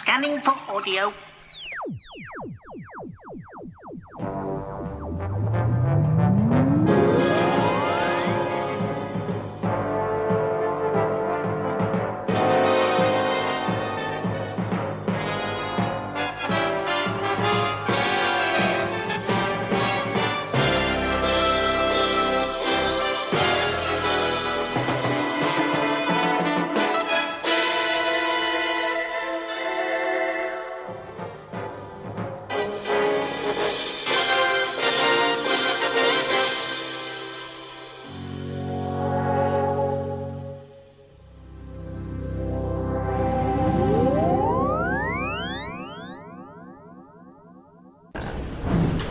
Scanning for audio.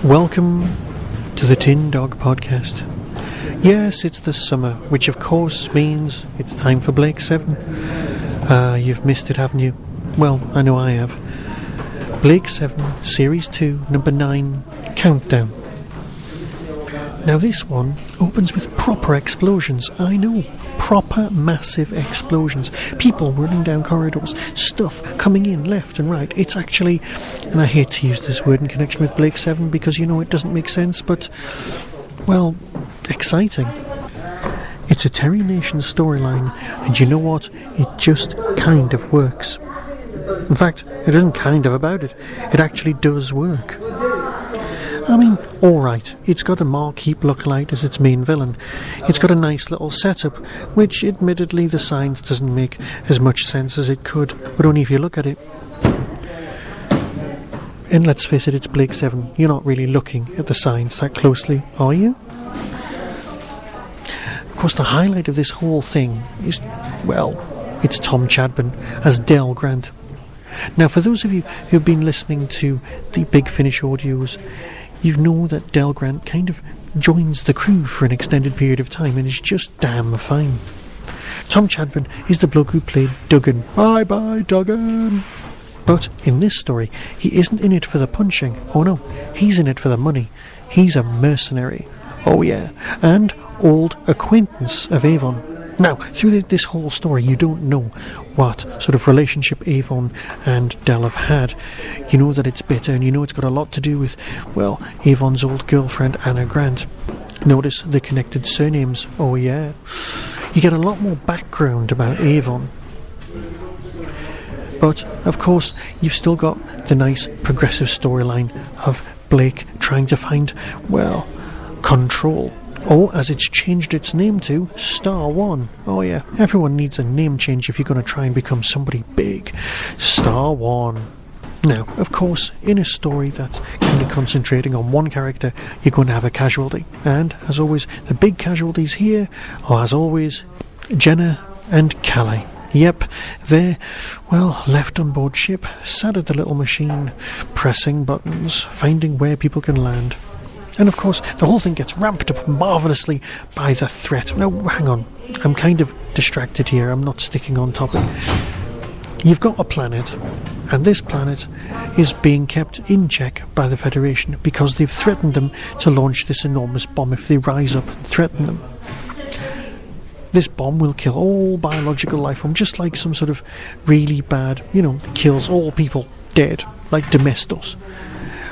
Welcome to the Tin Dog Podcast. Yes, it's the summer, which of course means it's time for Blake 7. You've missed it, haven't you? Well, I know I have. Blake 7, Series 2, Number 9, Countdown. Now this one opens with proper explosions, I know. Proper massive explosions. People running down corridors. Stuff coming in left and right. It's actually, and I hate to use this word in connection with Blake 7 because you know it doesn't make sense, but, well, exciting. It's a Terry Nation storyline, and you know what? It just kind of works. In fact, it isn't kind of about it. It actually does work. I mean, alright, it's got a Marquee lookalike as its main villain. It's got a nice little setup, which admittedly the science doesn't make as much sense as it could, but only if you look at it. And let's face it, it's Blake 7. You're not really looking at the science that closely, are you? Of course, the highlight of this whole thing is, well, it's Tom Chadbourne as Del Grant. Now, for those of you who've been listening to the Big Finish audios, you know that Del Grant kind of joins the crew for an extended period of time and is just damn fine. Tom Chadbourne is the bloke who played Duggan. Bye bye, Duggan! But in this story, he isn't in it for the punching. Oh no, he's in it for the money. He's a mercenary. Oh yeah, and old acquaintance of Avon. Now, through this whole story, you don't know what sort of relationship Avon and Del have had. You know that it's bitter, and you know it's got a lot to do with, well, Avon's old girlfriend, Anna Grant. Notice the connected surnames. Oh yeah. You get a lot more background about Avon. But, of course, you've still got the nice progressive storyline of Blake trying to find, well, control. Or, as it's changed its name to, Star One. Oh yeah, everyone needs a name change if you're going to try and become somebody big. Star One. Now, of course, in a story that's kind of concentrating on one character, you're going to have a casualty. And, as always, the big casualties here are, as always, Jenna and Callie. Yep, they're, well, left on board ship, sat at the little machine, pressing buttons, finding where people can land. And of course, the whole thing gets ramped up marvellously by the threat. Now, hang on. I'm kind of distracted here. I'm not sticking on topic. You've got a planet, and this planet is being kept in check by the Federation because they've threatened them to launch this enormous bomb if they rise up and threaten them. This bomb will kill all biological life form, just like some sort of really bad, kills all people dead, like Domestos.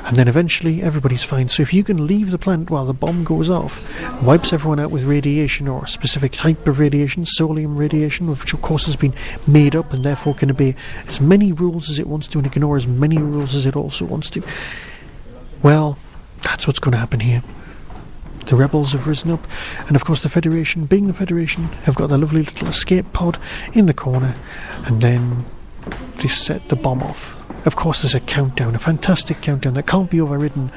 And then eventually everybody's fine. So if you can leave the planet while the bomb goes off, wipes everyone out with radiation or a specific type of radiation, solium radiation, which of course has been made up and therefore can obey as many rules as it wants to and ignore as many rules as it also wants to. Well, that's what's going to happen here. The rebels have risen up, and of course the Federation, being the Federation, have got their lovely little escape pod in the corner, and then they set the bomb off. Of course there's a countdown, a fantastic countdown that can't be overridden,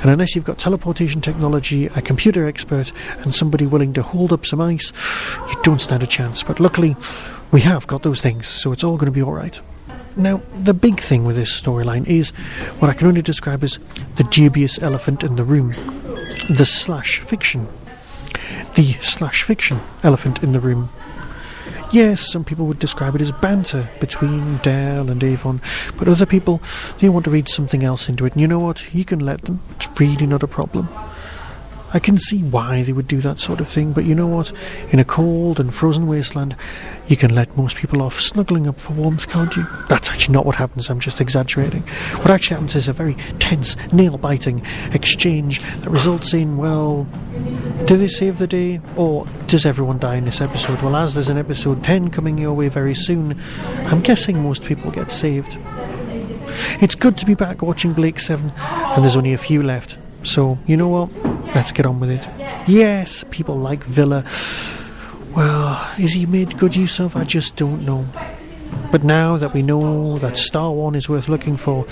and unless you've got teleportation technology, a computer expert, and somebody willing to hold up some ice, you don't stand a chance. But luckily we have got those things, so it's all going to be alright. Now, the big thing with this storyline is what I can only describe as the dubious elephant in the room. The slash fiction elephant in the room. Yes, some people would describe it as banter between Del and Avon, but other people, they want to read something else into it, and you know what? You can let them. It's really not a problem. I can see why they would do that sort of thing, but you know what? In a cold and frozen wasteland, you can let most people off snuggling up for warmth, can't you? That's actually not what happens, I'm just exaggerating. What actually happens is a very tense, nail-biting exchange that results in, well, do they save the day, or does everyone die in this episode? Well, as there's an episode 10 coming your way very soon, I'm guessing most people get saved. It's good to be back watching Blake 7, and there's only a few left. So, you know what? Let's get on with it. Yes, people like Villa. Well, is he made good use of? I just don't know. But now that we know that Star 1 is worth looking for,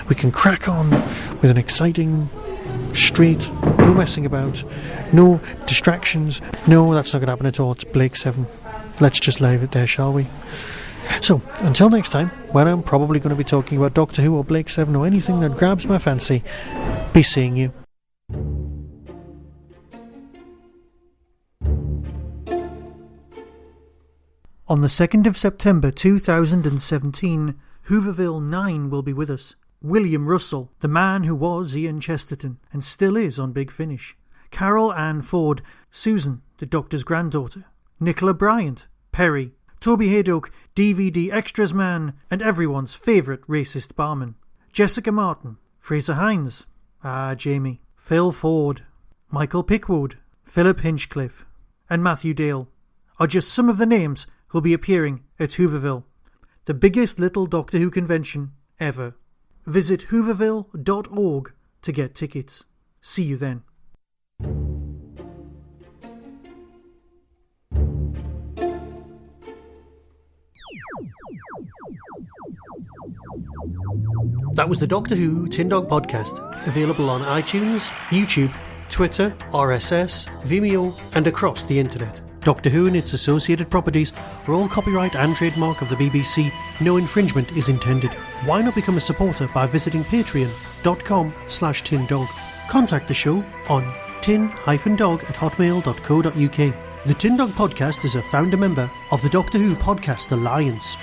we can crack on with an exciting, straight, no messing about, no distractions. No, that's not going to happen at all. It's Blake 7. Let's just leave it there, shall we? So, until next time, when I'm probably going to be talking about Doctor Who or Blake 7 or anything that grabs my fancy, be seeing you. On the 2nd of September 2017, Hooverville 9 will be with us. William Russell, the man who was Ian Chesterton and still is on Big Finish. Carol Ann Ford, Susan, the Doctor's granddaughter. Nicola Bryant, Perry. Toby Haydock, DVD Extras Man and everyone's favourite racist barman. Jessica Martin, Fraser Hines, Jamie. Phil Ford, Michael Pickwood, Philip Hinchcliffe and Matthew Dale are just some of the names who'll be appearing at Hooverville, the biggest little Doctor Who convention ever. Visit hooverville.org to get tickets. See you then. That was the Doctor Who Tin Dog Podcast, available on iTunes, YouTube, Twitter, RSS, Vimeo and across the internet. Doctor Who and its associated properties are all copyright and trademark of the BBC. No infringement is intended. Why not become a supporter by visiting patreon.com/tindog. Contact the show on tin-dog@hotmail.co.uk. The Tin Dog Podcast is a founder member of the Doctor Who Podcast Alliance.